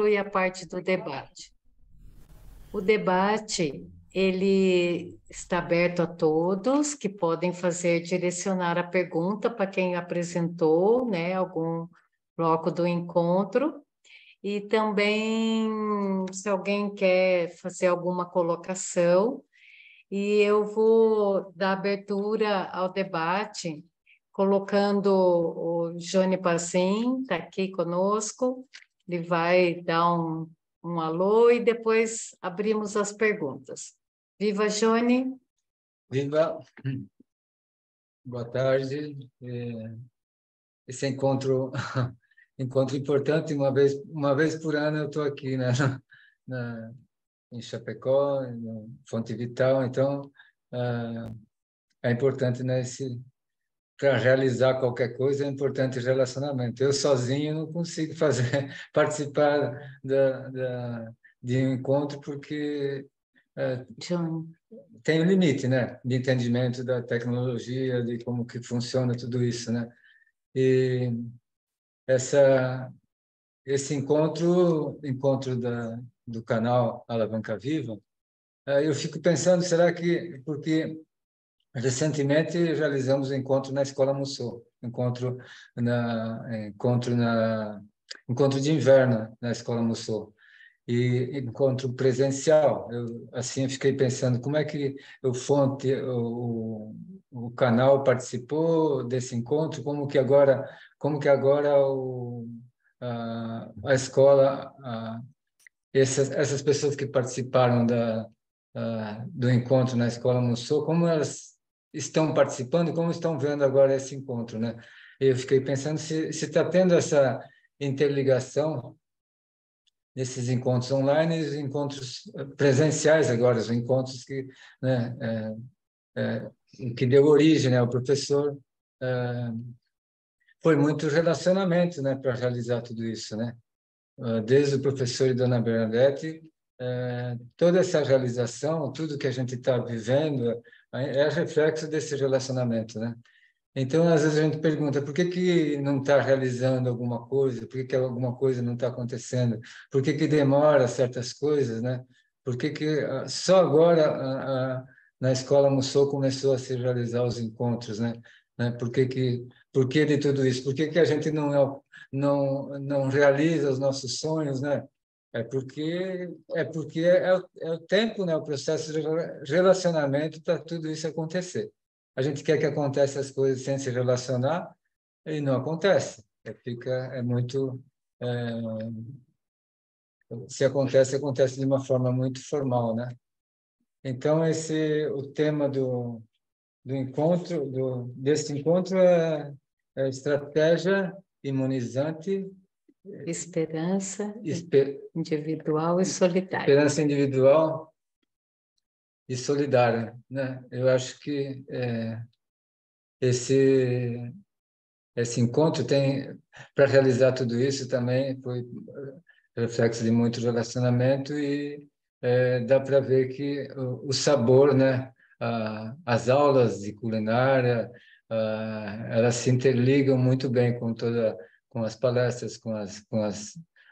e a parte do debate. O debate, ele está aberto a todos que podem fazer, direcionar a pergunta para quem apresentou, né, algum bloco do encontro, e também se alguém quer fazer alguma colocação, e eu vou dar abertura ao debate, colocando o Johnny Pazin, está aqui conosco, ele vai dar um alô e depois abrimos as perguntas. Viva, Johnny! Viva! Boa tarde. Esse encontro importante, uma vez por ano eu estou aqui, né, em Chapecó, no Fonte Vital, então é importante, né, para realizar qualquer coisa é importante relacionamento. Eu sozinho não consigo participar de um encontro porque Johnny. tem um limite, né, de entendimento da tecnologia, de como que funciona tudo isso, né? E esse encontro do canal Alavanca Viva, eu fico pensando, será que porque recentemente realizamos um encontro na Escola Mussô, encontro de inverno na Escola Mussô, e encontro presencial. Eu fiquei pensando como é que o canal participou desse encontro, como que agora a escola, essas pessoas que participaram do encontro na Escola Mussô, como elas estão participando, como estão vendo agora esse encontro, né? Eu fiquei pensando se está tendo essa interligação nesses encontros online e os encontros presenciais agora, os encontros que, né, que deu origem, né, ao professor, foi muito relacionamento, né, para realizar tudo isso, né? Desde o professor e Dona Bernadette, toda essa realização, tudo que a gente está vivendo, é reflexo desse relacionamento, né? Então, às vezes a gente pergunta, por que que não está realizando alguma coisa? Por que que alguma coisa não está acontecendo? Por que que demora certas coisas, né? Por que que só agora na Escola Mussô começou a se realizar os encontros, né? Por que de tudo isso? Por que que a gente não realiza os nossos sonhos, né? É o tempo, né? O processo de relacionamento para tudo isso acontecer. A gente quer que aconteça as coisas sem se relacionar e não acontece. É muito se acontece, acontece de uma forma muito formal, né? Então o tema do encontro desse encontro é estratégia imunizante, Esperança esper, individual e solidária. esperança individual e solidária, né? Eu acho que esse esse encontro tem, para realizar tudo isso também, foi reflexo de muito relacionamento e dá para ver que o sabor, né? As aulas de culinária, elas se interligam muito bem com as palestras,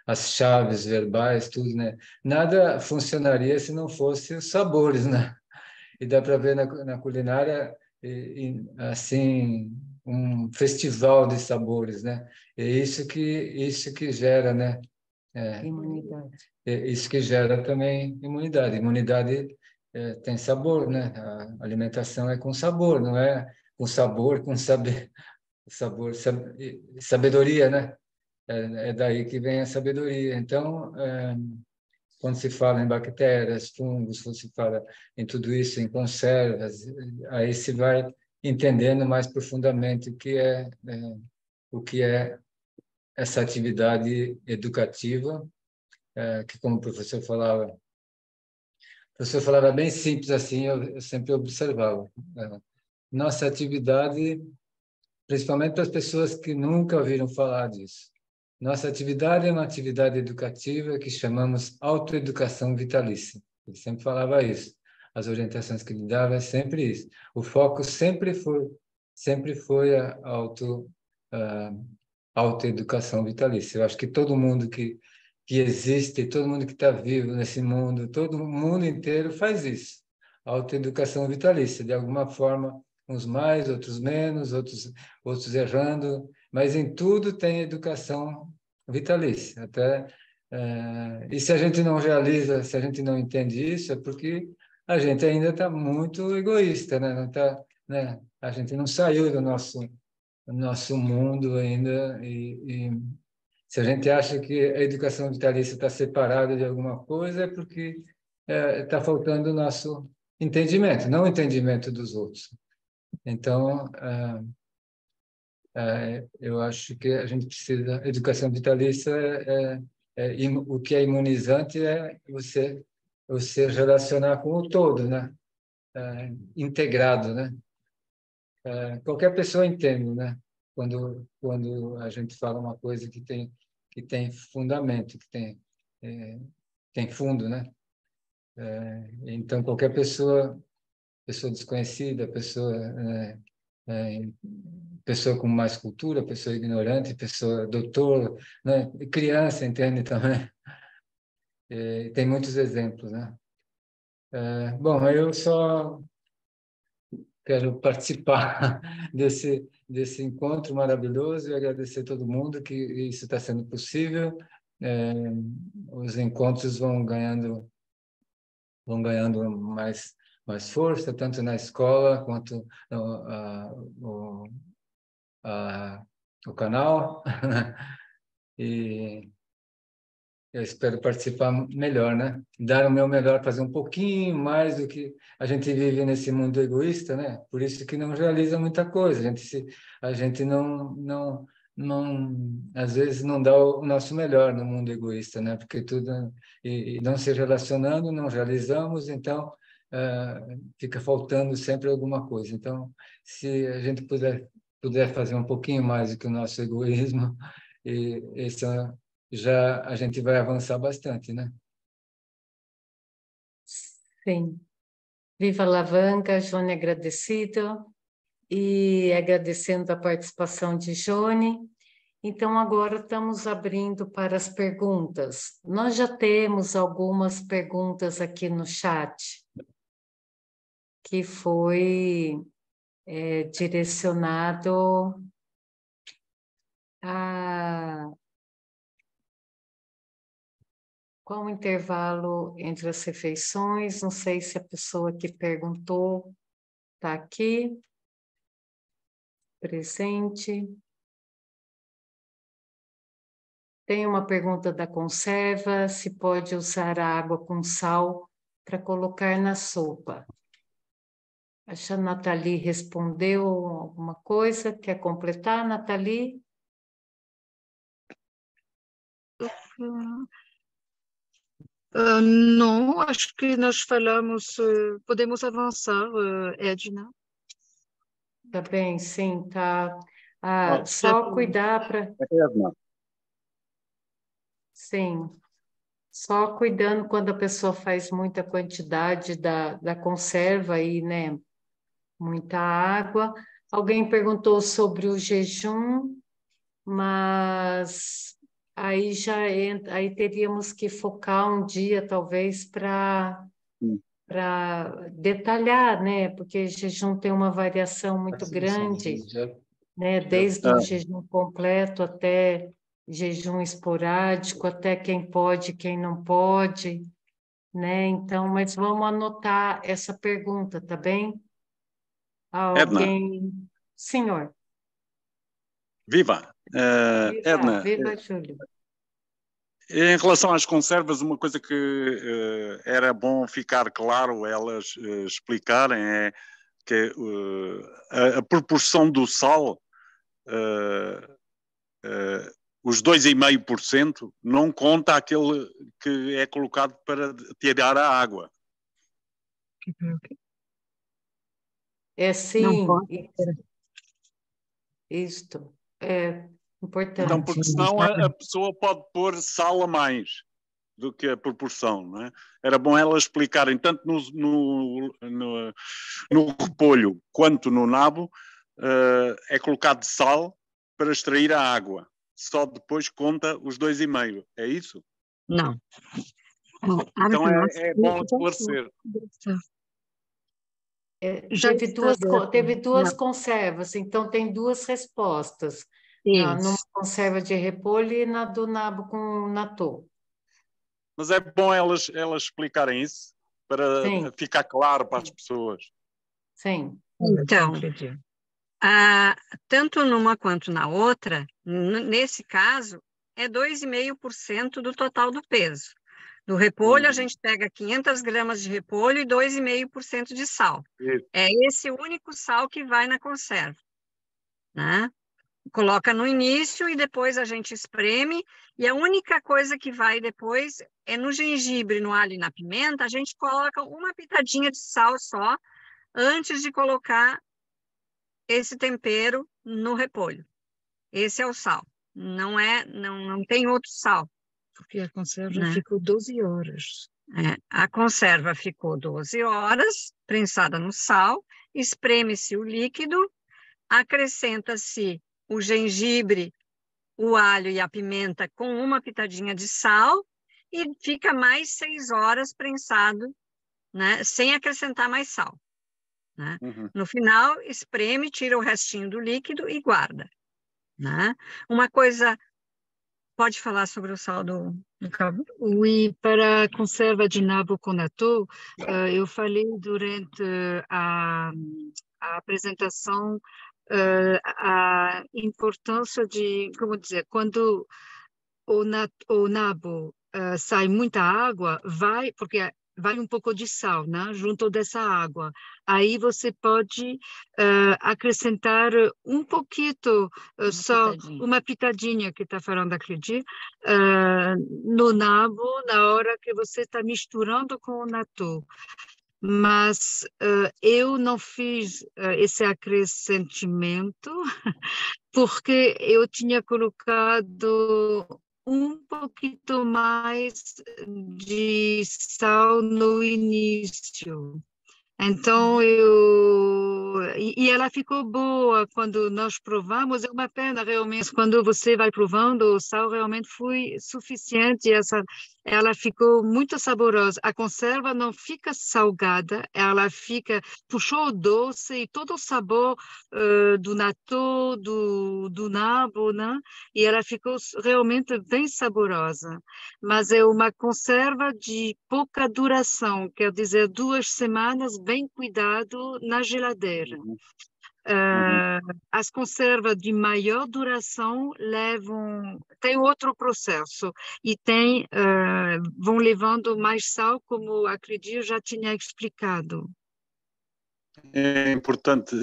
as chaves verbais, tudo, né? Nada funcionaria se não fosse os sabores, né? E dá para ver na culinária, assim, um festival de sabores, né? É isso que gera, né? Imunidade. Isso que gera também imunidade. Imunidade tem sabor, né? A alimentação é com sabor, não é com sabor, com sabedoria, né? É daí que vem a sabedoria. Então, quando se fala em bactérias, fungos, quando se fala em tudo isso, em conservas, aí se vai entendendo mais profundamente o que é essa atividade educativa, que como o professor falava bem simples assim, eu sempre observava. Nossa atividade, principalmente para as pessoas que nunca ouviram falar disso. Nossa atividade é uma atividade educativa que chamamos autoeducação vitalícia. Ele sempre falava isso. As orientações que ele dava é sempre isso. O foco sempre foi a autoeducação vitalícia. Eu acho que todo mundo que existe, todo mundo que está vivo nesse mundo, todo o mundo inteiro faz isso. Autoeducação vitalícia, de alguma forma, uns mais, outros menos, outros errando, mas em tudo tem educação vitalícia. E se a gente não realiza, se a gente não entende isso, é porque a gente ainda está muito egoísta, né? Não tá, né? A gente não saiu do nosso mundo ainda e se a gente acha que a educação vitalícia está separada de alguma coisa, é porque está faltando o nosso entendimento, não o entendimento dos outros. Então, eu acho que a gente precisa. Educação vitalícia o que é imunizante é você relacionar com o todo, né? Integrado, né? Qualquer pessoa entende, né? Quando a gente fala uma coisa que tem fundamento, tem fundo, né? Então qualquer pessoa desconhecida, é, pessoa com mais cultura, pessoa ignorante, pessoa doutor, né? Criança entende também. Tem muitos exemplos, né? Bom, eu só quero participar desse encontro maravilhoso e agradecer a todo mundo que isso está sendo possível. É, os encontros vão ganhando mais força, tanto na escola quanto o, a, o canal. E eu espero participar melhor, né? Dar o meu melhor, fazer um pouquinho mais do que a gente vive nesse mundo egoísta, né? Por isso que não realiza muita coisa. A gente não, às vezes não dá o nosso melhor no mundo egoísta, né? Porque tudo e não se relacionando, não realizamos, então fica faltando sempre alguma coisa. Então, se a gente puder fazer um pouquinho mais do que o nosso egoísmo, e esse já a gente vai avançar bastante, né? Sim. Viva a Alavanca, Jônia agradecido e agradecendo a participação de Jônia. Então, agora estamos abrindo para as perguntas. Nós já temos algumas perguntas aqui no chat, que foi direcionado a qual o intervalo entre as refeições. Não sei se a pessoa que perguntou está aqui, presente. Tem uma pergunta da conserva, se pode usar a água com sal para colocar na sopa. Acho que a Nathalie respondeu alguma coisa. Quer completar, Nathalie? Não, acho que nós falamos, podemos avançar, Edna. Tá bem, sim, tá. Só cuidar para... Edna. Sim, só cuidando quando a pessoa faz muita quantidade da conserva aí, né? Muita água. Alguém perguntou sobre o jejum, mas aí já entra, aí teríamos que focar um dia, talvez, para detalhar, né? Porque jejum tem uma variação muito grande, né? Desde o jejum completo até jejum esporádico, até quem pode, quem não pode, né? Então, mas vamos anotar essa pergunta, tá bem? Edna. Alguém? Senhor. Viva! Edna, Viva, Júlio. em relação às conservas, uma coisa que era bom ficar claro, elas explicarem, é que a proporção do sal, os 2,5%, não conta aquele que é colocado para tirar a água. Sim, isto é importante. Então, porque senão a pessoa pode pôr sal a mais do que a proporção, não é? Era bom elas explicarem, tanto no repolho quanto no nabo, é colocado sal para extrair a água. Só depois conta os 2,5%. É isso? Não. Bom, Então é bom esclarecer. Teve duas conservas, então tem duas respostas. Numa conserva de repolho e na do nabo com natô. Mas é bom elas explicarem isso para ficar claro para as pessoas. Sim. Então, tanto numa quanto na outra, nesse caso, é 2,5% do total do peso. Do repolho, a gente pega 500 gramas de repolho e 2,5% de sal. Isso. É esse único sal que vai na conserva, né? Coloca no início e depois a gente espreme, e a única coisa que vai depois é no gengibre, no alho e na pimenta, a gente coloca uma pitadinha de sal só, antes de colocar esse tempero no repolho. Esse é o sal. Não tem outro sal. Porque a conserva ficou 12 horas. A conserva ficou 12 horas, prensada no sal, espreme-se o líquido, acrescenta-se o gengibre, o alho e a pimenta com uma pitadinha de sal e fica mais 6 horas prensado, né, sem acrescentar mais sal. Né? No final, espreme, tira o restinho do líquido e guarda. Né? Uma coisa... Pode falar sobre o sal do cabo? Oui, para a conserva de nabo com natô, eu falei durante a apresentação a importância de, como dizer, quando o nabo sai muita água, porque vai um pouco de sal, né, junto dessa água. Aí você pode acrescentar um pouquinho, só uma pitadinha que está falando aqui, no nabo, na hora que você está misturando com o natô. Mas eu não fiz esse acrescentamento porque eu tinha colocado um pouquinho mais de sal no início. Então, e ela ficou boa quando nós provamos. É uma pena, realmente, quando você vai provando, o sal realmente foi suficiente. Ela ficou muito saborosa. A conserva não fica salgada, ela puxou o doce e todo o sabor do natô, do nabo, né? E ela ficou realmente bem saborosa. Mas é uma conserva de pouca duração, quer dizer, 2 semanas, bem cuidado na geladeira. As conservas de maior duração tem outro processo e vão levando mais sal, como acredito eu já tinha explicado. É importante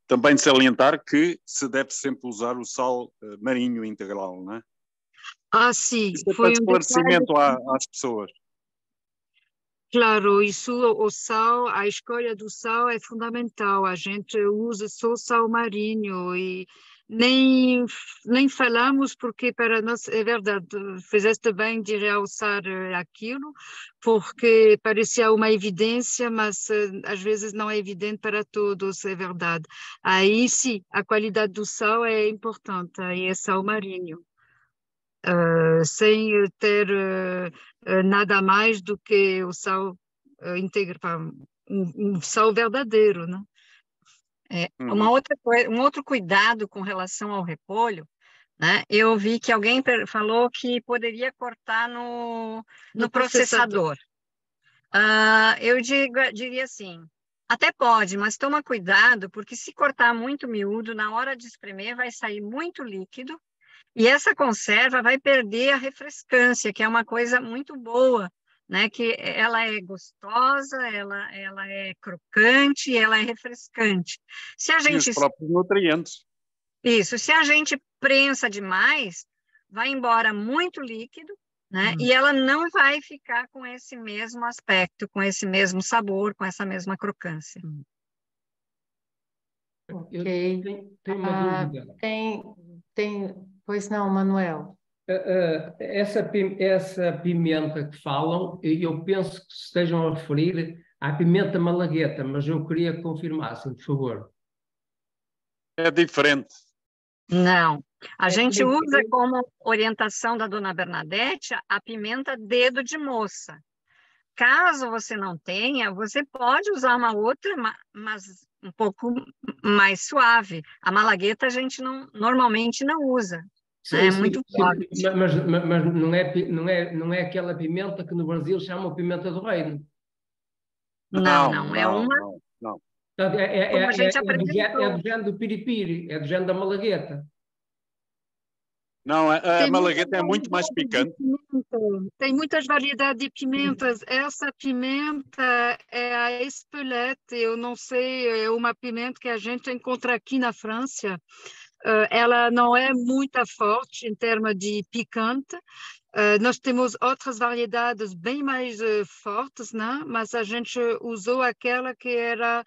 também salientar que se deve sempre usar o sal marinho integral, não é? Sim. Isso é para esclarecimento às pessoas. Claro, o sal, a escolha do sal é fundamental. A gente usa só sal marinho e nem falamos porque para nós, é verdade, fizeste bem de realçar aquilo, porque parecia uma evidência, mas às vezes não é evidente para todos, é verdade. Aí sim, a qualidade do sal é importante, aí é sal marinho. Sem ter nada mais do que o sal integral, um sal verdadeiro, né? Um outro cuidado com relação ao repolho, né? Eu vi que alguém falou que poderia cortar no processador. Eu diria assim, até pode, mas toma cuidado, porque se cortar muito miúdo, na hora de espremer vai sair muito líquido, e essa conserva vai perder a refrescância, que é uma coisa muito boa, né? Que ela é gostosa, ela é crocante, ela é refrescante. E os próprios nutrientes. Isso, se a gente prensa demais, vai embora muito líquido, né? E ela não vai ficar com esse mesmo aspecto, com esse mesmo sabor, com essa mesma crocância. Ok. Tenho uma dúvida. Pois não, Manuel. Essa pimenta que falam, eu penso que se estejam a referir à pimenta malagueta, mas eu queria que confirmassem, por favor. É diferente. Não, A gente usa como orientação da dona Bernadette a pimenta dedo de moça. Caso você não tenha, você pode usar uma outra, mas um pouco mais suave. A malagueta a gente normalmente não usa. Sim, é sim, muito sim, forte. mas não é aquela pimenta que no Brasil chamam pimenta do reino. Não, é uma... Não. Como a gente apresentou. É do género do piripiri, é do género da malagueta. Não, a malagueta é muito mais picante. Tem muitas variedades de pimentas. Essa pimenta é a Espelette. Eu não sei, é uma pimenta que a gente encontra aqui na França. Ela não é muito forte em termos de picante. Nós temos outras variedades bem mais fortes, né? Mas a gente usou aquela que era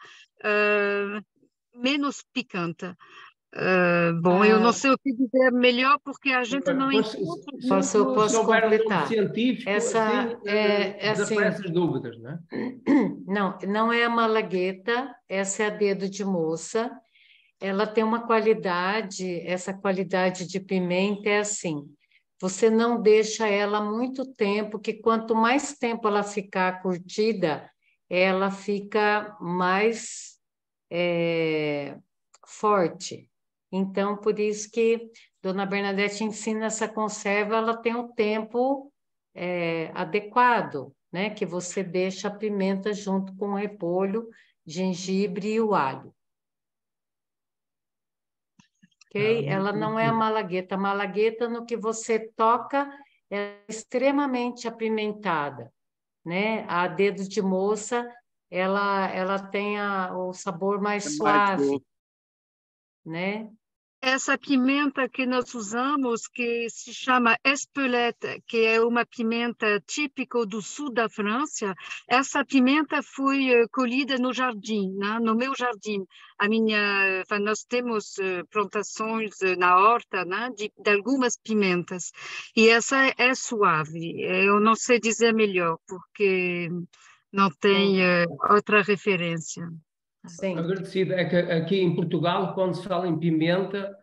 menos picante. Bom, eu não sei o que dizer melhor porque a gente não encontra. Posso completar. Científico, Essa assim, desaparece as dúvidas, né? Não é a malagueta, essa é a dedo de moça. Ela tem uma qualidade, essa qualidade de pimenta é assim, você não deixa ela muito tempo, que quanto mais tempo ela ficar curtida, ela fica mais forte. Então, por isso que Dona Bernadette ensina essa conserva, ela tem um tempo adequado, né? Que você deixa a pimenta junto com o repolho, gengibre e o alho. Okay? Ela não é a malagueta. A malagueta, no que você toca, é extremamente apimentada, né? A dedo de moça, ela tem o sabor mais suave, né? Essa pimenta que nós usamos, que se chama Espelette, que é uma pimenta típica do sul da França, essa pimenta foi colhida no jardim, né? No meu jardim. Nós temos plantações na horta, né? de algumas pimentas, e essa é suave. Eu não sei dizer melhor, porque não tem outra referência. Sim. Agradecido. É que aqui em Portugal, quando se fala em pimenta,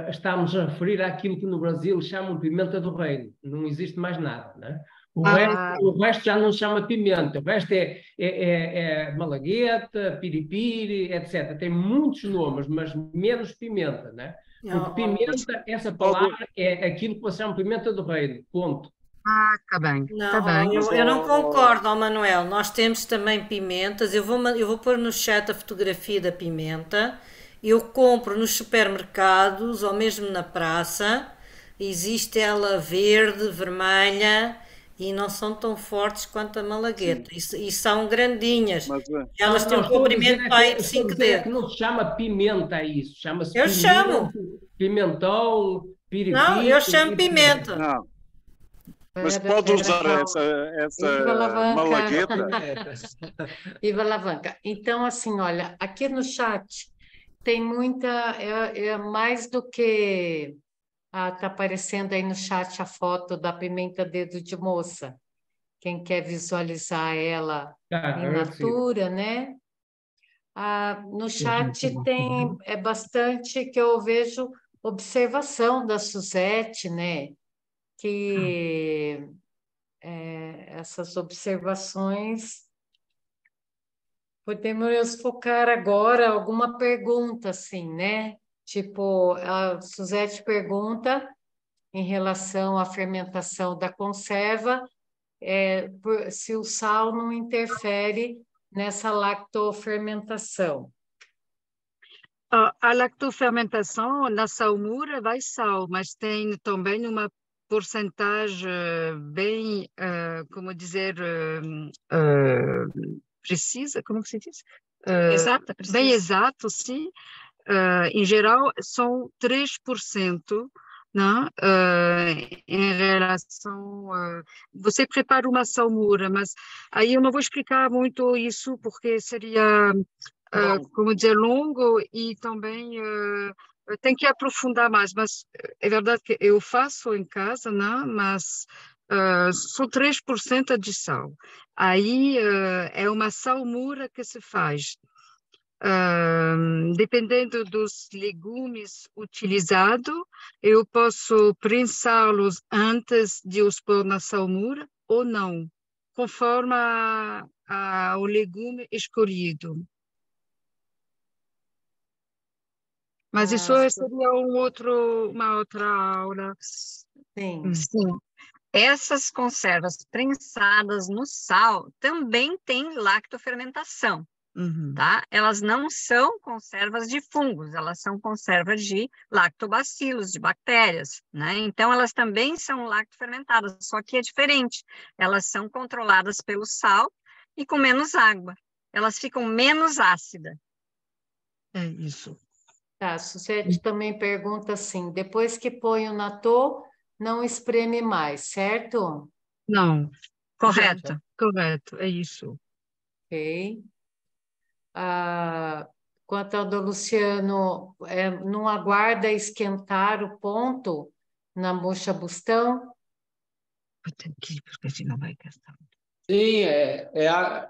estamos a referir àquilo que no Brasil chamam pimenta do reino. Não existe mais nada, né? O resto já não se chama pimenta. O resto é malagueta, piripiri, etc. Tem muitos nomes, mas menos pimenta, né? Porque pimenta, essa palavra é aquilo que você chama pimenta do reino. Ponto. Tá bem. Não, tá bem. eu não concordo, Manuel. Nós temos também pimentas. Eu vou pôr no chat a fotografia da pimenta. Eu compro nos supermercados ou mesmo na praça. Existe ela verde, vermelha e não são tão fortes quanto a malagueta. E são grandinhas. Elas têm um comprimento aí de 5 dedos. Que não se chama pimenta isso. Chama-se eu chamo pimentão, piripiri. Não, eu chamo pimenta. Não. Mas pode usar essa malagueta. Viva alavanca. Então, assim, olha, aqui no chat tem muita, mais do que tá aparecendo aí no chat a foto da pimenta dedo de moça. Quem quer visualizar ela em natura, né? No chat tem bastante que eu vejo observação da Suzete, né? Que essas observações podemos focar agora alguma pergunta, assim, né? Tipo, a Suzete pergunta em relação à fermentação da conserva, se o sal não interfere nessa lactofermentação. A lactofermentação na salmoura vai sal, mas tem também uma porcentagem bem, como dizer, precisa, como se diz? Exata, precisa. Bem exato, sim. Em geral, são 3%, né? Em relação... você prepara uma salmoura, mas aí eu não vou explicar muito isso, porque seria, como dizer, longo e também... tem que aprofundar mais, mas é verdade que eu faço em casa, né? Mas só 3% de sal. Aí é uma salmoura que se faz. Dependendo dos legumes utilizados, eu posso prensá-los antes de os pôr na salmoura ou não, conforme o legume escolhido. Mas isso seria uma outra aula. Sim. Sim. Essas conservas prensadas no sal também têm lactofermentação, tá? Elas não são conservas de fungos, elas são conservas de lactobacilos, de bactérias, né? Então, elas também são lactofermentadas, só que é diferente. Elas são controladas pelo sal e com menos água. Elas ficam menos ácidas. É isso. Tá, a Suzete também pergunta assim, depois que põe o natô, não espreme mais, certo? Não. Correto. Correto, é isso. Ok. Quanto ao do Luciano, não aguarda esquentar o ponto na moxa bustão? Porque senão vai gastar. Sim,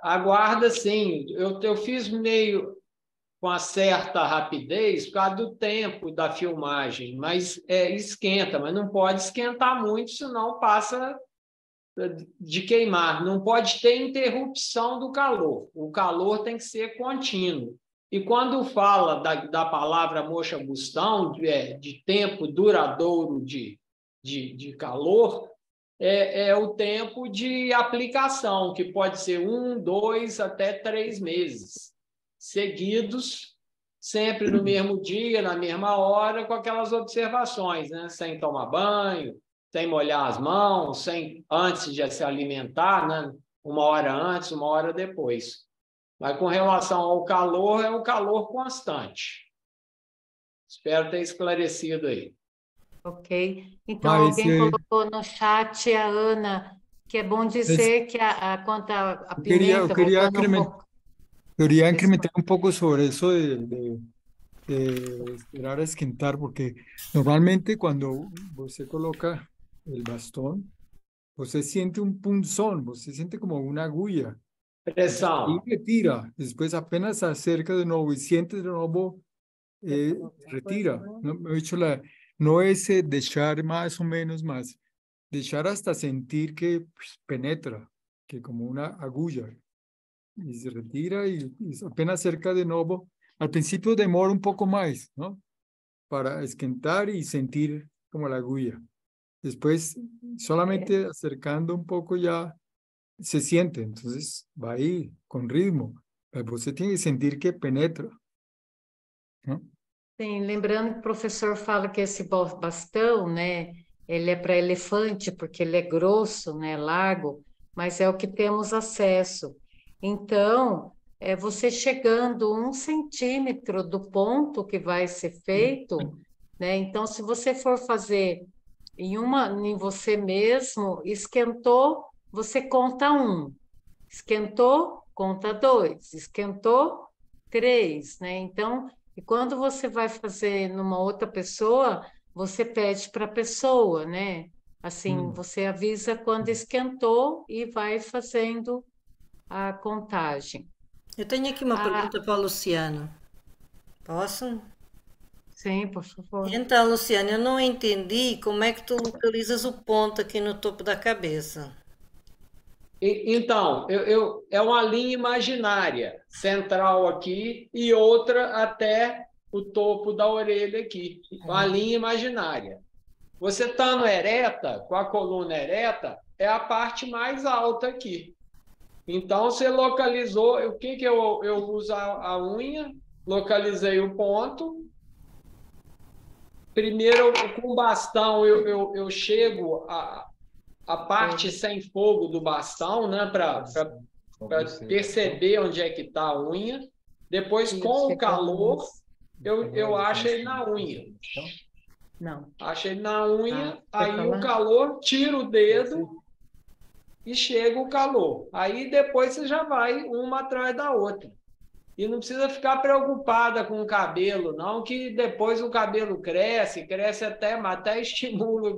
aguarda sim. Eu fiz meio com a certa rapidez por causa do tempo da filmagem, mas esquenta, mas não pode esquentar muito, senão passa de queimar. Não pode ter interrupção do calor. O calor tem que ser contínuo. E quando fala da palavra moxa bustão, de tempo duradouro de calor, é o tempo de aplicação, que pode ser 1, 2 até 3 meses seguidos, sempre no mesmo dia, na mesma hora, com aquelas observações, né? Sem tomar banho, sem molhar as mãos, antes de se alimentar, né? 1 hora antes, 1 hora depois. Mas com relação ao calor, é o calor constante. Espero ter esclarecido aí. Ok. Então, alguém colocou no chat, a Ana, que é bom dizer que quanto a pimenta... Quería incrementar un poco sobre eso de esperar a esquentar, porque normalmente cuando você coloca el bastón, você siente un punzón, você siente como una agulla. Pressão. Y retira, después apenas se acerca de nuevo y siente de nuevo, retira. No es dejar más o menos más, dejar hasta sentir que penetra, que como una agulla. Y se retira y apenas cerca de nuevo. Al principio demora un poco más, ¿no? Para esquentar y sentir como la agulla. Después, solamente acercando un poco ya se siente. Entonces, va ahí con ritmo. Pero você tem que sentir que penetra, ¿no? Sim, lembrando que o professor fala que esse bastão, né, ele é para elefante, porque ele é grosso, né, largo, mas é o que temos acesso. Então, você chegando 1 centímetro do ponto que vai ser feito, né? Então, se você for fazer em você mesmo, esquentou, você conta 1. Esquentou, conta 2. Esquentou, 3, né? Então, e quando você vai fazer numa outra pessoa, você pede para a pessoa, né? Assim, você avisa quando esquentou e vai fazendo a contagem. Eu tenho aqui uma pergunta para o Luciano. Posso? Sim, por favor. Então, Luciano, eu não entendi como é que tu localizas o ponto aqui no topo da cabeça. Então, é uma linha imaginária, central aqui e outra até o topo da orelha aqui. Uma linha imaginária. Você estando ereta, com a coluna ereta, é a parte mais alta aqui. Então, você localizou... O que eu uso a unha? Localizei o ponto. Primeiro, com o bastão, eu chego a parte sem fogo do bastão, né, para perceber onde é que está a unha. Depois, com o calor, eu achei na unha. Não. Achei na unha, aí o calor, tiro o dedo e chega o calor. Aí depois você já vai uma atrás da outra. E não precisa ficar preocupada com o cabelo, não, que depois o cabelo cresce até estimula,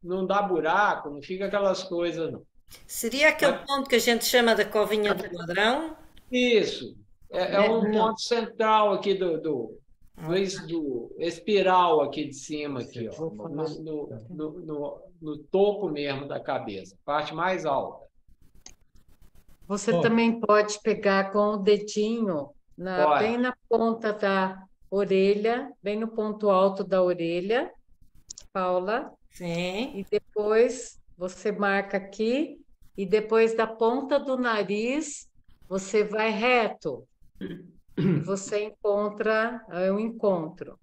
não dá buraco, não fica aquelas coisas, não. Seria aquele ponto que a gente chama da covinha do ladrão? Isso. É um ponto central aqui do espiral aqui de cima, aqui, ó, no topo mesmo da cabeça, parte mais alta. Você também pode pegar com o dedinho bem na ponta da orelha, bem no ponto alto da orelha, Paula. Sim. E depois você marca aqui, e depois da ponta do nariz, você vai reto. E você encontra o encontro.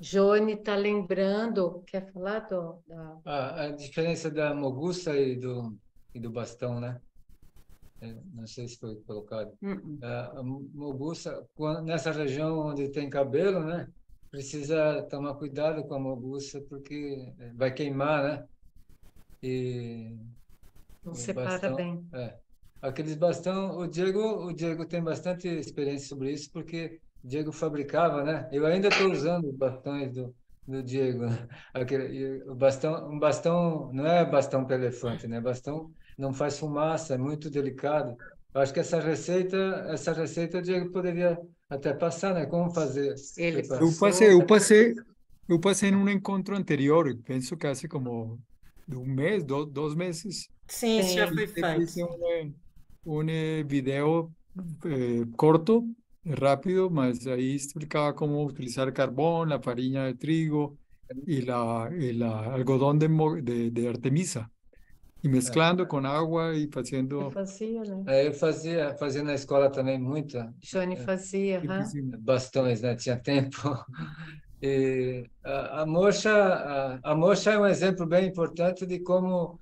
Johnny está lembrando, quer falar a diferença da moguça e do bastão, né? Não sei se foi colocado. A moguça, nessa região onde tem cabelo, né? Precisa tomar cuidado com a moguça porque vai queimar, né? E não separa bem. Aqueles bastão, o Diego tem bastante experiência sobre isso porque o Diego fabricava, né? Eu ainda estou usando os bastões do Diego. Um bastão não é bastão para elefante, né? Bastão não faz fumaça, é muito delicado. Eu acho que essa receita o Diego poderia até passar, né? Como fazer? Eu passei num encontro anterior, penso que hace como um mês, 2 meses. Sim, já foi feito. Hice un video corto, rápido, mas ahí explicaba cómo utilizar carbón, la farina de trigo y la algodón de Artemisa. E mesclando com água e fazendo... Eu fazia, né? Eu fazia na escola também muita. Johnny fazia, bastões, né? Tinha tempo. E a moxa é um exemplo bem importante de como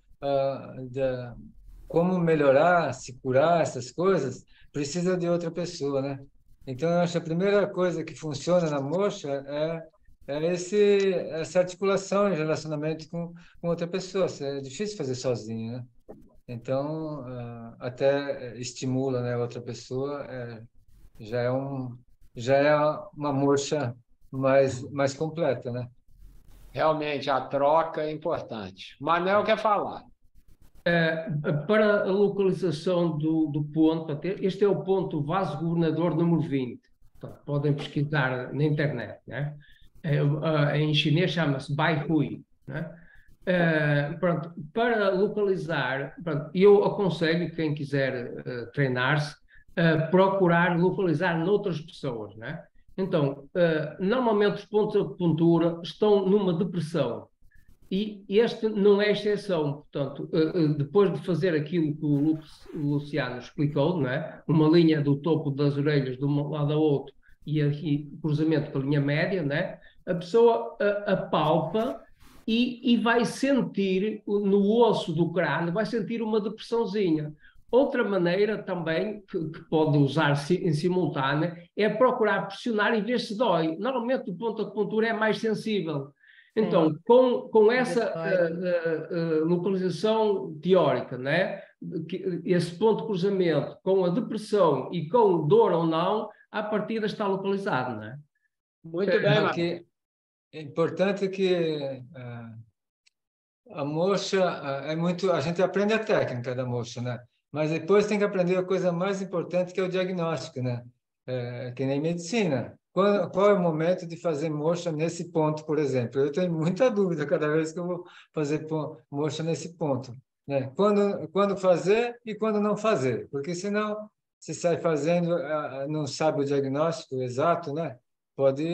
melhorar, se curar essas coisas, precisa de outra pessoa, né? Então, eu acho que a primeira coisa que funciona na moxa essa articulação em relacionamento com outra pessoa. É difícil fazer sozinho, né? Então, até estimula, né, outra pessoa, já é uma moxa mais completa, né? Realmente, a troca é importante. Manel quer falar. Para a localização do ponto, este é o ponto vaso governador número 20. Portanto, podem pesquisar na internet, né? Em chinês chama-se Bai Hui, né? Pronto, para localizar, pronto, eu aconselho quem quiser treinar-se procurar localizar noutras pessoas, né? Então, normalmente os pontos de acupuntura estão numa depressão e este não é exceção. Portanto, depois de fazer aquilo que o Luciano explicou, não é? Uma linha do topo das orelhas de um lado ao outro e aqui cruzamento com a linha média, né? A pessoa apalpa e vai sentir no osso do crânio, vai sentir uma depressãozinha. Outra maneira também que pode usar em simultâneo é procurar pressionar e ver se dói. Normalmente o ponto de acupuntura é mais sensível. Então, com essa localização teórica, né? Esse ponto de cruzamento com a depressão e com dor ou não, a partida está localizado, né? Muito bem, é importante que a moxa a gente aprende a técnica da moxa, né? Mas depois tem que aprender a coisa mais importante, que é o diagnóstico, né? Que nem medicina. Qual é o momento de fazer moxa nesse ponto, por exemplo? Eu tenho muita dúvida cada vez que eu vou fazer moxa nesse ponto, né? Quando fazer e quando não fazer, porque senão se sai fazendo, não sabe o diagnóstico exato, né? Pode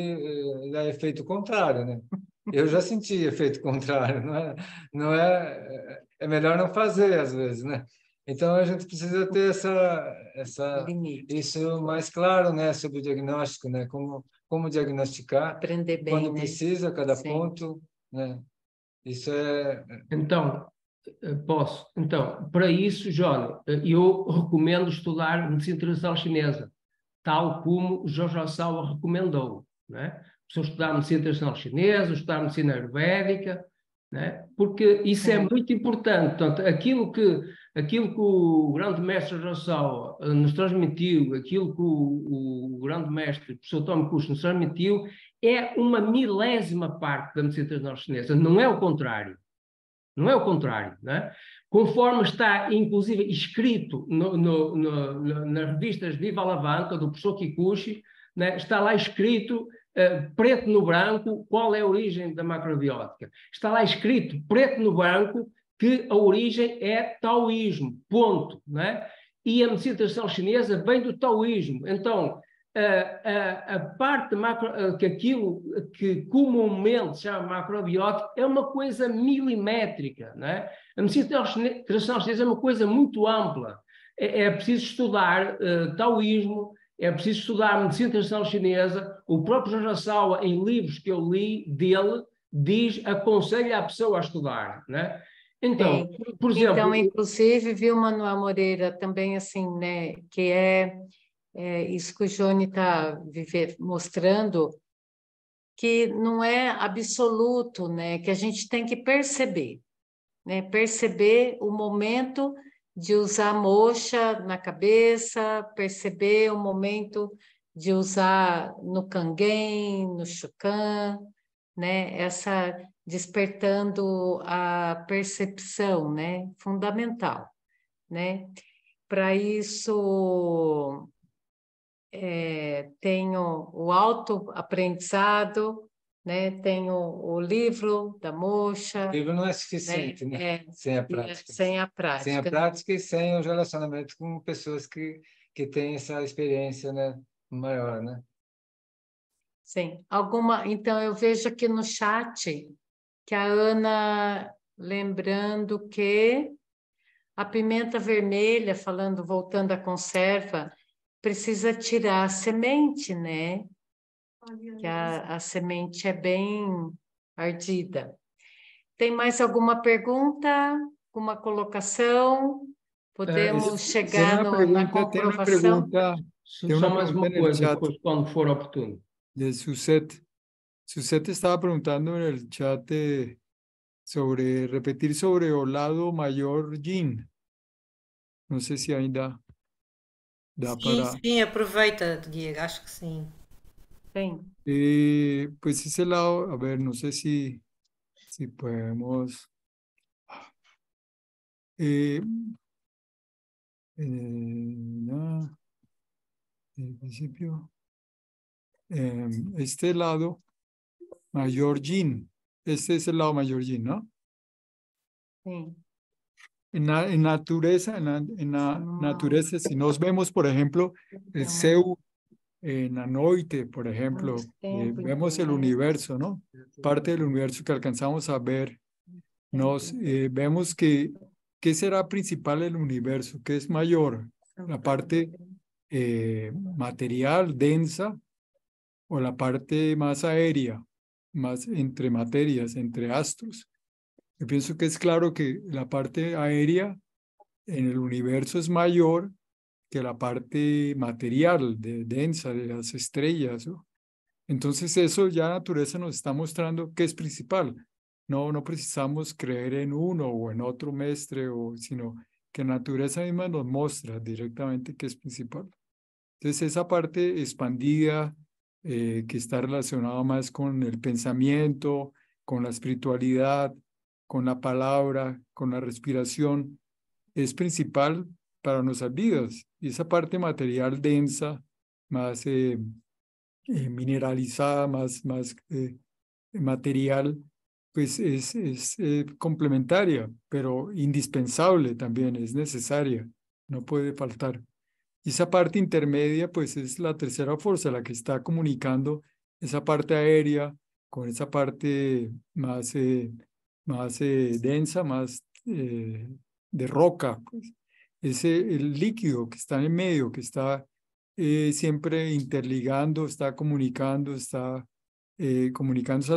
dar efeito contrário, né? Eu já senti efeito contrário, é melhor não fazer às vezes, né? Então a gente precisa ter isso mais claro, né, sobre o diagnóstico, né, como diagnosticar, aprender bem, quando né? precisa cada ponto, né? Isso é. Então, para isso, Johnny, eu recomendo estudar medicina tradicional chinesa, tal como o Jorge Osawa recomendou, né? Se eu estudar medicina tradicional chinesa, estudar medicina ayurvédica, né? Porque isso é muito importante. Portanto, aquilo que o grande mestre Osawa nos transmitiu, aquilo que o grande mestre, o professor Tomo Kushi, nos transmitiu, é uma milésima parte da medicina tradicional chinesa, não é o contrário. Não é o contrário, né? conforme está, inclusive, escrito nas revistas Viva a Alavanca, do professor Kikuchi, né? Está lá escrito, preto no branco, qual é a origem da macrobiótica. Está lá escrito, preto no branco, que a origem é taoísmo, ponto. Né? E a medicina tradicional chinesa vem do taoísmo. Então, a parte que aquilo que comumente se chama macrobiótica é uma coisa milimétrica. Né? A medicina tradicional chinesa é uma coisa muito ampla. É preciso estudar taoísmo, é preciso estudar a medicina tradicional chinesa. O próprio Jorge Assawa, em livros que eu li dele, aconselha a pessoa a estudar. Né? Então, por exemplo... Então, inclusive, viu, Manuel Moreira, também assim, né, que é isso que o Johnny está mostrando, que não é absoluto, né, que a gente tem que perceber, né, perceber o momento de usar moxa na cabeça, perceber o momento de usar no canguém, no chucan, né, essa despertando a percepção, né, fundamental, né. Para isso tenho o autoaprendizado, né, tenho o livro da moxa. O livro não é suficiente, né? Sem a prática. Sem a prática. Sem a prática e sem o relacionamento com pessoas que têm essa experiência, né, maior, né? Sim. Então, eu vejo aqui no chat que a Ana lembrando que a pimenta vermelha, voltando à conserva, precisa tirar a semente, né? Que a semente é bem ardida. Tem mais alguma pergunta? Alguma colocação? Podemos chegar na comprovação? Tem uma mais uma coisa, depois, quando for oportuno. De Suzette. Suzette estaba preguntando en el chat sobre repetir sobre o lado mayor yin. No sé si ainda dá para... Sim, aproveita, Diego, acho que sim. Pues ese lado, a ver, no sé si podemos... En principio, este lado mayor yin, este es el lado mayor yin, ¿no? Sí. En naturaleza, naturaleza, si nos vemos, por ejemplo, el Seu en la noite, por ejemplo, vemos el universo, ¿no? Parte del universo que alcanzamos a ver, vemos que ¿qué será principal el universo? ¿Qué es mayor? ¿La parte material, densa, o la parte más aérea, más entre materias, entre astros? Yo pienso que es claro que la parte aérea en el universo es mayor que la parte material, densa, de las estrellas, ¿no? Entonces eso ya la naturaleza nos está mostrando que es principal. No precisamos creer en uno o en otro mestre, sino que la naturaleza misma nos muestra directamente que es principal. Entonces esa parte expandida, que está relacionada más con el pensamiento, con la espiritualidad, con la palabra, con la respiración, es principal para nuestras vidas. Y esa parte material densa, más mineralizada, más material, pues es complementaria, pero indispensable también, es necesaria, no puede faltar. Y esa parte intermedia, pues es la tercera fuerza, la que está comunicando esa parte aérea con esa parte más densa, más de roca. Pues. El líquido que está en el medio, que está siempre interligando, está comunicando esas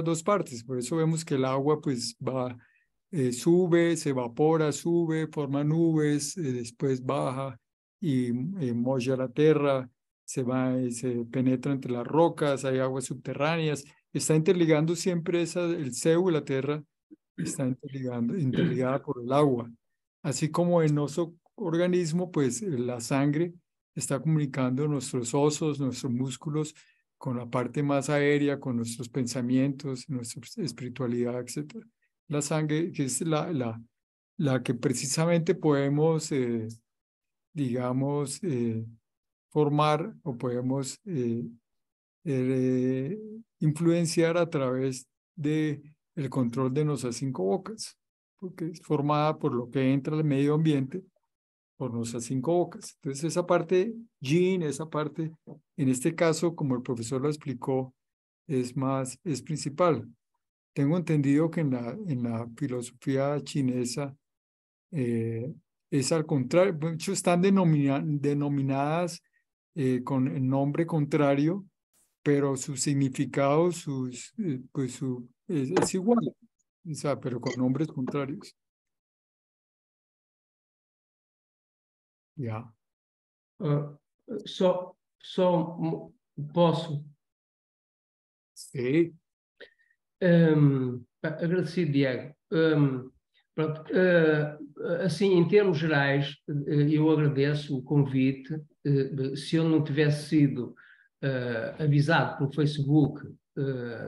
dos partes. Por eso vemos que el agua pues va, sube, se evapora, sube, forma nubes, después baja y moja la tierra, se penetra entre las rocas, hay aguas subterráneas, está interligando siempre el Seu y la tierra, está interligada por el agua. Así como en nuestro organismo, pues la sangre está comunicando nuestros osos, nuestros músculos, con la parte más aérea, con nuestros pensamientos, nuestra espiritualidad, etc. La sangre, que es la que precisamente podemos, digamos, formar o podemos influenciar a través del control de nuestras 5 bocas, porque es formada por lo que entra al medio ambiente, por nuestras 5 bocas. Entonces esa parte yin, esa parte, en este caso, como el profesor lo explicó, es principal. Tengo entendido que en la filosofía chinesa es al contrario, de hecho están denominadas con el nombre contrario, pero su significado, pues es igual, o sea, pero con nombres contrarios. Ya. Só posso? Sí. Agradecido, Diego. Pronto, assim, em termos gerais, eu agradeço o convite. Se eu não tivesse sido avisado pelo Facebook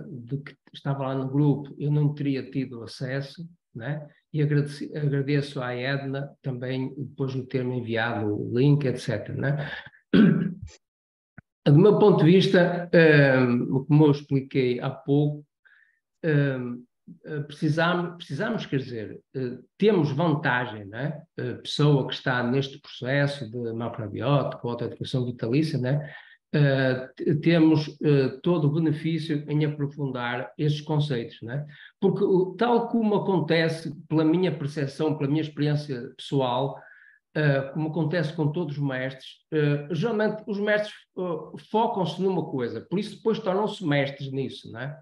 de que estava lá no grupo, eu não teria tido acesso, né? E agradeço à Edna também depois de ter-me enviado o link, etc. Né? Do meu ponto de vista, como eu expliquei há pouco, precisamos, quer dizer, temos vantagem, né? A pessoa que está neste processo de macrobiótico ou de educação vitalícia, né? Temos todo o benefício em aprofundar estes conceitos, né? Porque tal como acontece, pela minha percepção, pela minha experiência pessoal, como acontece com todos os mestres, geralmente os mestres focam-se numa coisa, por isso depois tornam-se mestres nisso, né?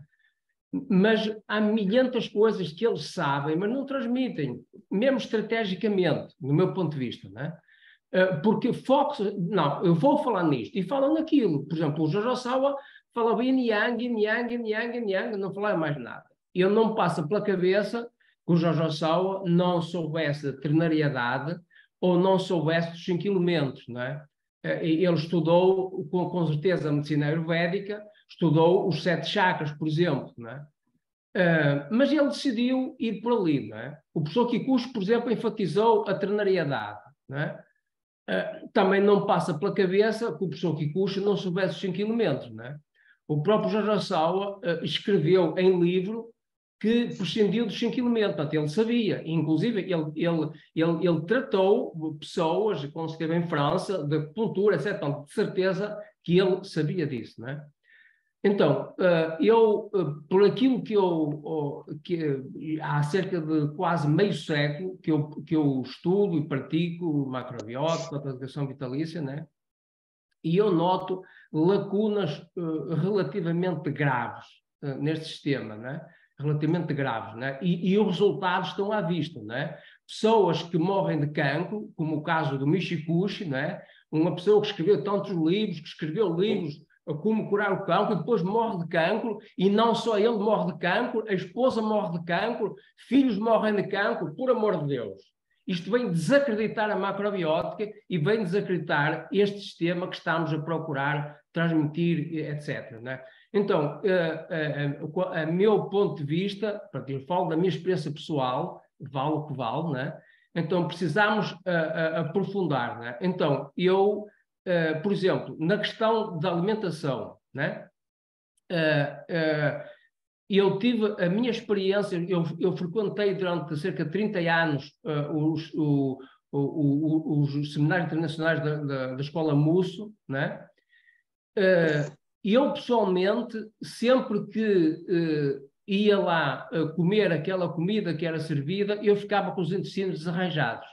Mas há milhentas coisas que eles sabem, mas não transmitem, mesmo estrategicamente, no meu ponto de vista, né? Porque não, eu vou falar nisto, e falam naquilo. Por exemplo, o Jojo Sawa falava em Yang, não falava mais nada. Eu não me passa pela cabeça que o Jojo Sawa não soubesse de ternariedade ou não soubesse dos 5 elementos, não é? Ele estudou, com certeza, a medicina ayurvédica, estudou os 7 chakras, por exemplo, não é? Mas ele decidiu ir por ali, não é? O professor Kikuchi, por exemplo, enfatizou a ternariedade, não é? Também não passa pela cabeça que o professor Kikuchi não soubesse os 5 elementos, não é? O próprio Jojo Sawa escreveu em livro que prescindiu dos 5 elementos, portanto, ele sabia, inclusive ele tratou pessoas, quando esteve em França, de acupuntura, etc., portanto, de certeza que ele sabia disso, não é? Então, eu, por aquilo que há cerca de quase meio século que eu estudo e pratico macrobiótico, a educação vitalícia, né? E eu noto lacunas relativamente graves neste sistema, né? Relativamente graves, né? E os resultados estão à vista, né? Pessoas que morrem de cancro, como o caso do Michikuchi, né? Uma pessoa que escreveu tantos livros, que escreveu livros como curar o cancro, e depois morre de cancro, e não só ele morre de cancro, a esposa morre de cancro, filhos morrem de cancro, por amor de Deus. Isto vem desacreditar a macrobiótica e vem desacreditar este sistema que estamos a procurar transmitir, etc. Né? Então, a meu ponto de vista, eu falo da minha experiência pessoal, vale o que vale, né? Então precisamos aprofundar. Né? Então, por exemplo, na questão da alimentação, né? Eu tive a minha experiência, eu frequentei durante cerca de 30 anos os seminários internacionais da Escola Musso, né? E eu, pessoalmente, sempre que ia lá comer aquela comida que era servida, eu ficava com os intestinos desarranjados.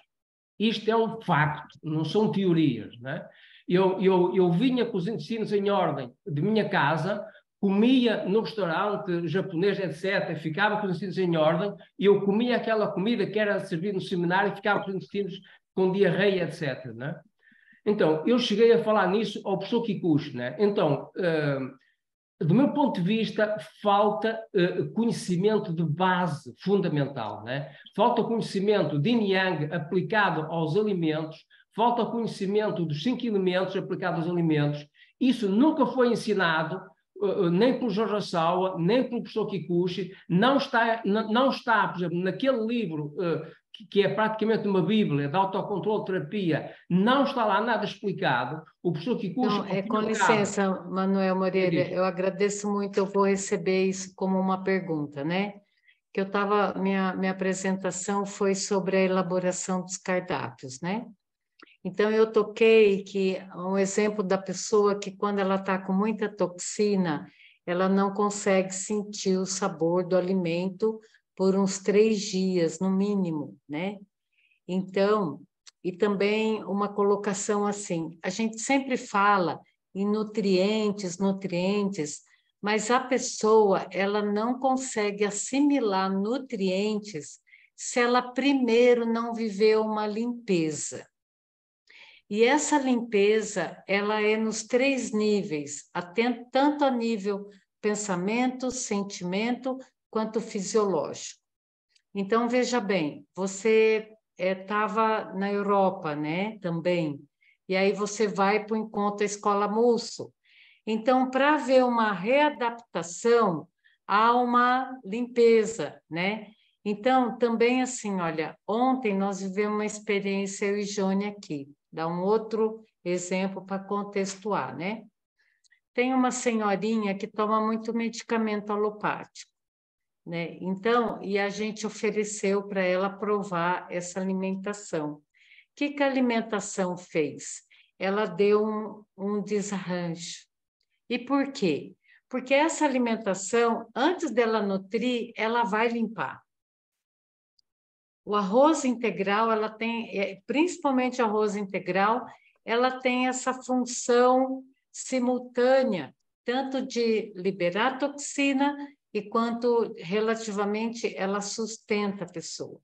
Isto é um facto, não são teorias, né? Eu vinha com os intestinos em ordem de minha casa, comia no restaurante japonês, etc., ficava com os intestinos em ordem, e eu comia aquela comida que era servida no seminário e ficava com os intestinos com diarreia, etc., né? Então, eu cheguei a falar nisso ao professor Kikuchi, né? Então, do meu ponto de vista, falta conhecimento de base fundamental, né? Falta conhecimento de Yin Yang aplicado aos alimentos, falta conhecimento dos 5 elementos aplicados aos alimentos. Isso nunca foi ensinado, nem pelo Jojo Sawa, nem pelo professor Kikuchi. Não está, por exemplo, naquele livro que é praticamente uma bíblia de autocontrole terapia, não está lá nada explicado. O professor Kikuchi... Não, com licença, Manuel Moreira, eu agradeço muito, eu vou receber isso como uma pergunta, né? Que eu estava, minha apresentação foi sobre a elaboração dos cardápios, né? Então, eu toquei que um exemplo da pessoa que quando ela está com muita toxina, ela não consegue sentir o sabor do alimento por uns 3 dias, no mínimo, né? Então, e também uma colocação assim, a gente sempre fala em nutrientes, mas a pessoa, ela não consegue assimilar nutrientes se ela primeiro não viveu uma limpeza. E essa limpeza, ela é nos 3 níveis, tanto a nível pensamento, sentimento, quanto fisiológico. Então, veja bem, você estava na Europa, né, também, e aí você vai para o encontro Escola Musso. Então, para haver uma readaptação, há uma limpeza, né? Então, também assim, olha, ontem nós vivemos uma experiência, eu e Jônia aqui, dá um outro exemplo para contextuar, né? Tem uma senhorinha que toma muito medicamento alopático, né? Então, e a gente ofereceu para ela provar essa alimentação. O que a alimentação fez? Ela deu um desarranjo. E por quê? Porque essa alimentação, antes dela nutrir, ela vai limpar. O arroz integral, ela tem, principalmente o arroz integral, ela tem essa função simultânea, tanto de liberar toxina e quanto relativamente ela sustenta a pessoa.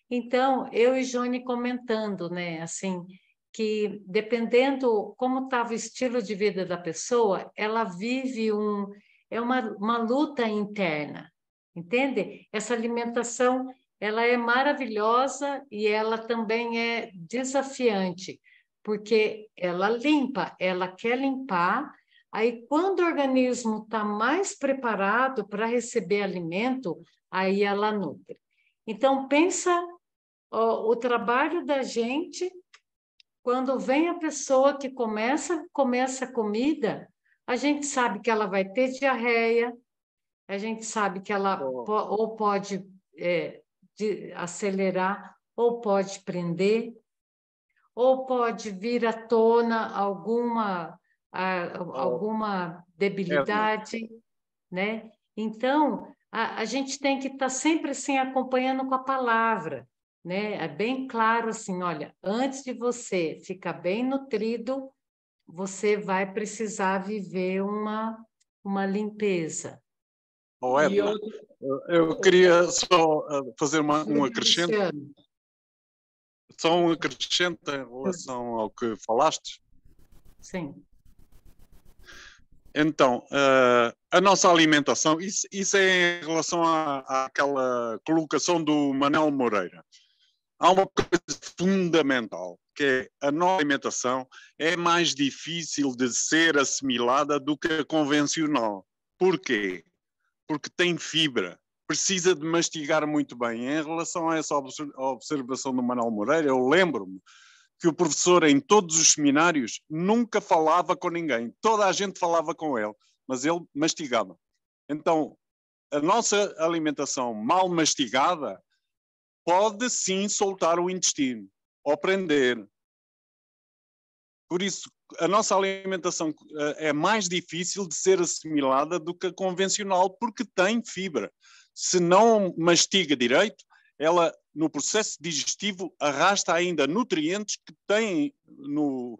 Então, eu e Jônia comentando, né, assim, que dependendo como estava o estilo de vida da pessoa, ela vive uma luta interna, entende? Essa alimentação, ela é maravilhosa e ela também é desafiante, porque ela limpa, ela quer limpar. Aí, quando o organismo está mais preparado para receber alimento, aí ela nutre. Então, pensa o trabalho da gente, quando vem a pessoa que começa a comida, a gente sabe que ela vai ter diarreia, a gente sabe que ela ou pode acelerar, ou pode prender, ou pode vir à tona alguma debilidade, né? Então, a gente tem que estar sempre assim, acompanhando com a palavra, né? É bem claro assim, olha, antes de você ficar bem nutrido, você vai precisar viver uma limpeza. Edna, eu queria só fazer um acrescento. Só um acrescento em relação ao que falaste. Sim. Então, a nossa alimentação, isso é em relação àquela colocação do Manuel Moreira. Há uma coisa fundamental, que é a nossa alimentação é mais difícil de ser assimilada do que a convencional. Porquê? Porque tem fibra, precisa de mastigar muito bem. Em relação a essa observação do Manuel Moreira, eu lembro-me que o professor, em todos os seminários, nunca falava com ninguém. Toda a gente falava com ele, mas ele mastigava. Então, a nossa alimentação mal mastigada pode sim soltar o intestino ou prender. Por isso, a nossa alimentação é mais difícil de ser assimilada do que a convencional, porque tem fibra. Se não mastiga direito, ela, no processo digestivo, arrasta ainda nutrientes que tem no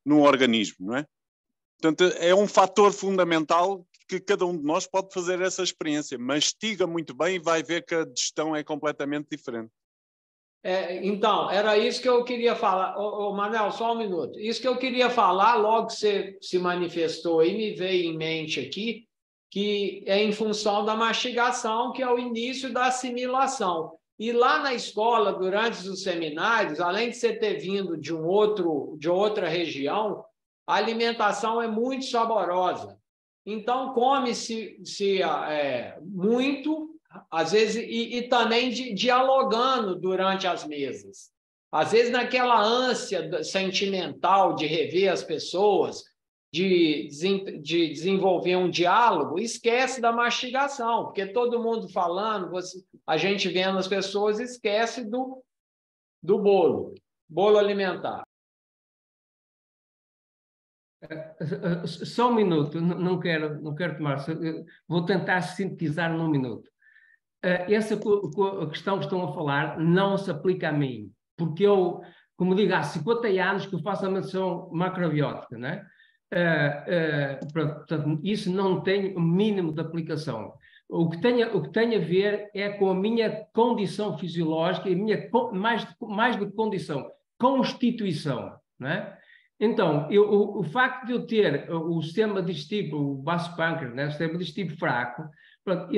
organismo, não é? Portanto, é um fator fundamental que cada um de nós pode fazer essa experiência. Mastiga muito bem e vai ver que a digestão é completamente diferente. Então, era isso que eu queria falar. Manuel, só um minuto. Isso que eu queria falar, logo que você se manifestou e me veio em mente aqui, que é em função da mastigação, que é o início da assimilação. E lá na escola, durante os seminários, além de você ter vindo de outra região, a alimentação é muito saborosa. Então, come-se muito, Às vezes, e também dialogando durante as mesas. Às vezes, naquela ânsia sentimental de rever as pessoas, de desenvolver um diálogo, esquece da mastigação, porque todo mundo falando, a gente vendo as pessoas, esquece do bolo alimentar. Só um minuto, não quero tomar, vou tentar sintetizar num minuto. Essa questão que estão a falar não se aplica a mim, porque eu, como digo, há 50 anos que eu faço a medição macrobiótica, não é? Portanto, isso não tem o mínimo de aplicação. O que tem a ver é com a minha condição fisiológica e a minha, mais do que condição, constituição, não é? Então, o facto de eu ter o sistema digestivo, o baço-pâncreas, né, o sistema digestivo fraco, pronto,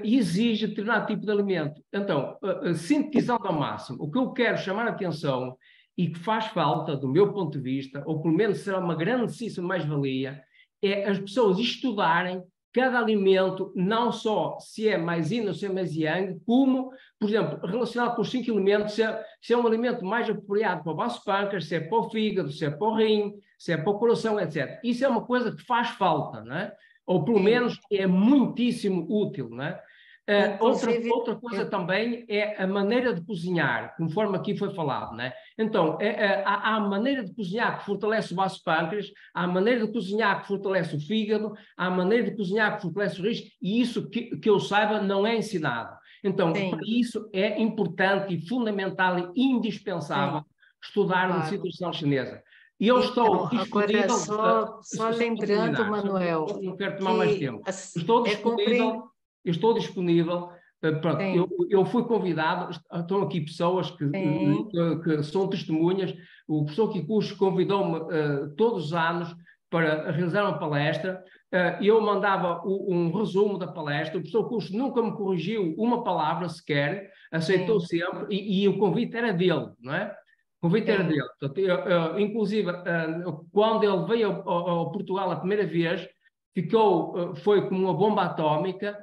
exige determinado tipo de alimento. Então, sintetizando ao máximo, o que eu quero chamar a atenção e que faz falta, do meu ponto de vista, ou pelo menos será uma grandíssima mais-valia, é as pessoas estudarem cada alimento, não só se é mais yin ou se é mais yang, como, por exemplo, relacionado com os 5 elementos, se é um alimento mais apropriado para o baço-pâncreas, se é para o fígado, se é para o rim, se é para o coração, etc. Isso é uma coisa que faz falta, não é? Ou pelo menos é muitíssimo útil, não é? Outra coisa também é a maneira de cozinhar, conforme aqui foi falado, né? Então, há a maneira de cozinhar que fortalece o baço-pâncreas, há a maneira de cozinhar que fortalece o fígado, há a maneira de cozinhar que fortalece o rim, e isso que eu saiba não é ensinado. Então, para isso é importante e fundamental e indispensável estudar a nutrição chinesa. E eu estou disponível... Agora, só lembrando, Manuel... Não quero tomar mais tempo. Eu estou disponível, pronto, eu fui convidado, estão aqui pessoas que são testemunhas, o professor Kikuchi convidou-me todos os anos para realizar uma palestra, eu mandava um resumo da palestra, o professor Kikuchi nunca me corrigiu uma palavra sequer, aceitou sempre, e o convite era dele, não é? O convite era dele. Portanto, inclusive, quando ele veio ao Portugal a primeira vez, foi como uma bomba atómica.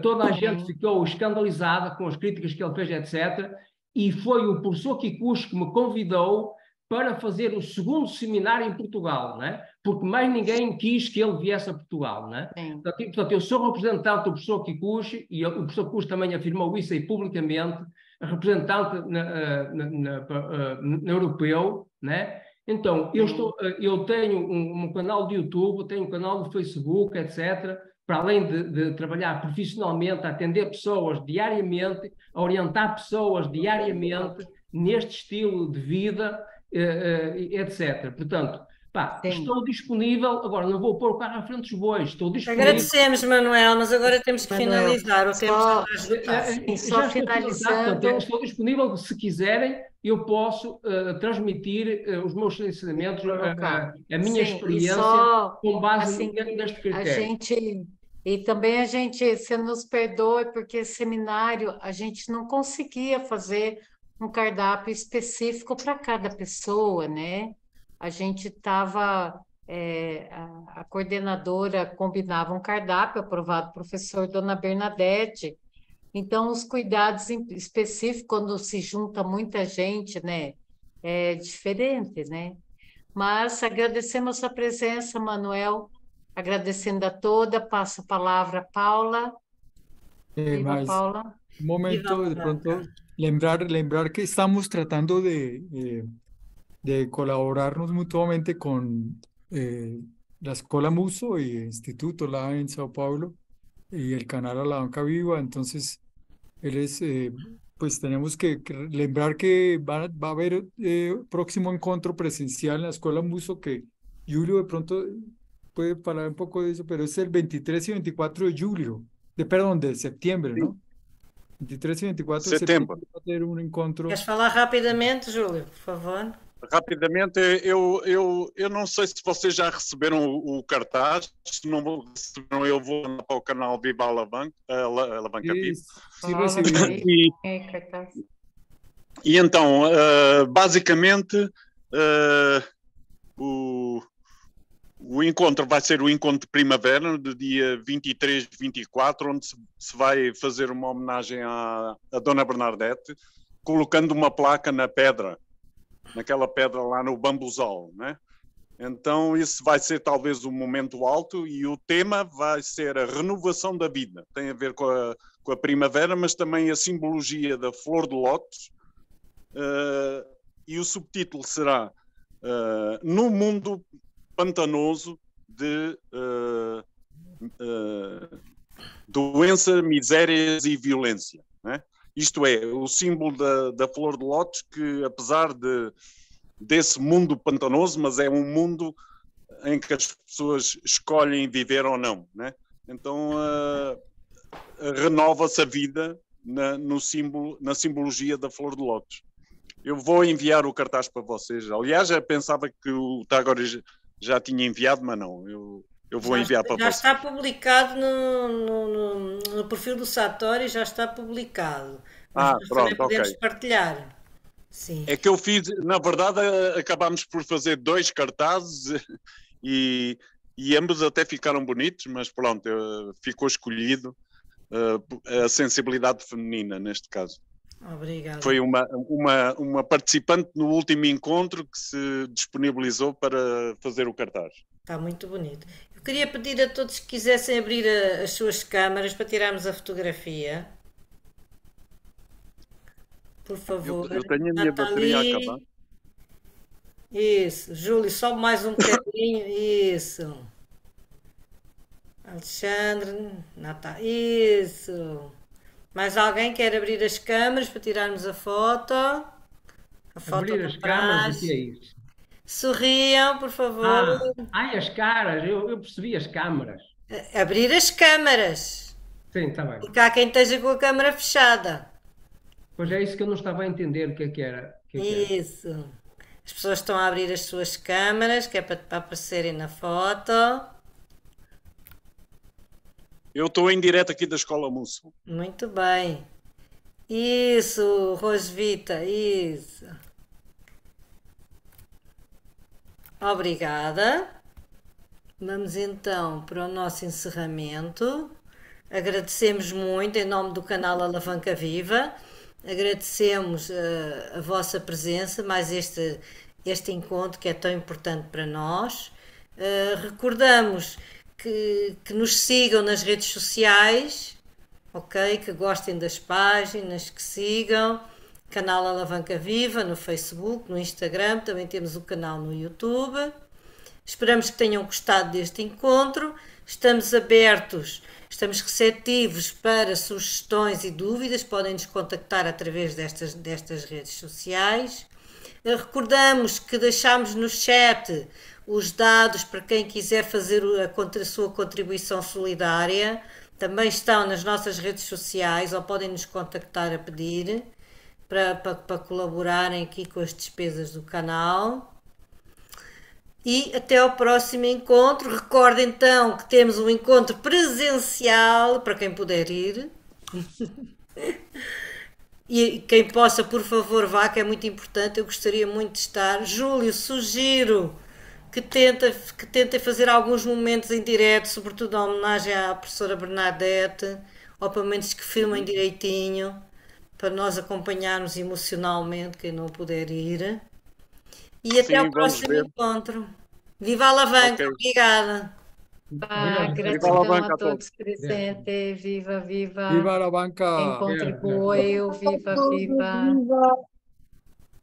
Toda a gente ficou escandalizada com as críticas que ele fez, etc. E foi o professor Kikuchi que me convidou para fazer o segundo seminário em Portugal, né? Porque mais ninguém quis que ele viesse a Portugal. Né? Portanto, eu sou representante do professor Kikuchi, e o professor Kikuchi também afirmou isso aí publicamente, representante na europeu. Né? Então, eu tenho um canal de YouTube, tenho um canal de Facebook, etc., para além de trabalhar profissionalmente, a atender pessoas diariamente, a orientar pessoas diariamente neste estilo de vida, etc. Portanto, estou disponível, agora não vou pôr o carro à frente dos bois, estou disponível. Agradecemos, Manuel, mas agora temos que finalizar o tempo. Só finalizando. Estou disponível, se quiserem, eu posso transmitir os meus ensinamentos, a minha experiência, com base neste critério. E também você nos perdoe, porque seminário a gente não conseguia fazer um cardápio específico para cada pessoa, né? A gente estava, a coordenadora combinava um cardápio aprovado pelo professor Dona Bernadette. Então, os cuidados específicos, quando se junta muita gente, né? É diferente, né? Mas agradecemos a sua presença, Manuel. Agradecendo a toda, passo a palavra a Paula. Viva, Paula. Un momento, de pronto, lembrar que estamos tratando de colaborarnos mutuamente con la Escuela Muso y el Instituto lá en Sao Paulo y el canal A la Banca Viva. Entonces, pues tenemos que lembrar que va a haber próximo encuentro presencial en la Escuela Muso, que Julio de pronto puede hablar un poco de eso, pero es el 23 y 24 de julio, de septiembre, ¿no? 23 y 24 de setembro vai ter um encontro. Queres falar rapidamente, Júlio, por favor? Rapidamente, eu não sei se vocês já receberam o cartaz. Se não receberam, eu vou para o canal Viva Alavanca Viva. Sim, recebi. E então, basicamente, O encontro vai ser o encontro de primavera, do dia 23, 24, onde se vai fazer uma homenagem à Dona Bernadette, colocando uma placa na pedra, naquela pedra lá no bambuzal, né? Então, isso vai ser talvez um momento alto e o tema vai ser a renovação da vida. Tem a ver com a primavera, mas também a simbologia da flor de lótus. E o subtítulo será No Mundo Pantanoso de Doença, Misérias e Violência, né? Isto é, o símbolo da flor de lótus, que apesar desse mundo pantanoso, mas é um mundo em que as pessoas escolhem viver ou não, né? Então renova-se a vida na simbologia da flor de lótus. Eu vou enviar o cartaz para vocês. Aliás, eu pensava que o Tagore já tinha enviado, mas não. Eu vou enviar para vocês. Já está publicado no perfil do Satori, já está publicado. Mas pronto, podemos ok. Partilhar. Sim. É que eu fiz, na verdade, acabámos por fazer 2 cartazes e ambos até ficaram bonitos, mas pronto, ficou escolhido a sensibilidade feminina neste caso. Obrigada. Foi uma participante no último encontro que se disponibilizou para fazer o cartaz. Está muito bonito. Eu queria pedir a todos que quisessem abrir as suas câmaras para tirarmos a fotografia. Por favor. Eu tenho a minha bateria a acabar. Isso. Júlio, sobe mais um bocadinho. Isso. Alexandre, Natal. Isso. Mais alguém quer abrir as câmaras para tirarmos a foto? Abrir as câmaras, o que é isso? Sorriam, por favor. As caras, eu percebi as câmaras. Abrir as câmaras. Sim, está bem. Porque há quem esteja com a câmara fechada. Pois é isso que eu não estava a entender o que era. Isso. As pessoas estão a abrir as suas câmaras, que é para aparecerem na foto. Eu estou em direto aqui da Escola Musso. Muito bem. Isso, Rosvita, isso. Obrigada. Vamos então para o nosso encerramento. Agradecemos muito em nome do canal Alavanca Viva. Agradecemos a vossa presença, mais este encontro que é tão importante para nós. Recordamos que nos sigam nas redes sociais, ok? Que gostem das páginas, que sigam. Canal Alavanca Viva no Facebook, no Instagram, também temos o canal no YouTube. Esperamos que tenham gostado deste encontro. Estamos abertos, estamos receptivos para sugestões e dúvidas. Podem nos contactar através destas redes sociais. Recordamos que deixámos no chat os dados para quem quiser fazer a sua contribuição solidária. Também estão nas nossas redes sociais ou podem nos contactar a pedir para colaborarem aqui com as despesas do canal. E até ao próximo encontro. Recordo então que temos um encontro presencial para quem puder ir. E quem possa, por favor, vá, que é muito importante. Eu gostaria muito de estar. Júlio, sugiro que tentem fazer alguns momentos em direto, sobretudo a homenagem à professora Bernadette, ou pelo menos que filmem direitinho, para nós acompanharmos emocionalmente quem não puder ir. E até ao próximo encontro. Viva a Alavanca, obrigada. Gratidão a todos presentes. Viva, viva. Viva a Alavanca. Quem contribuiu, viva, viva.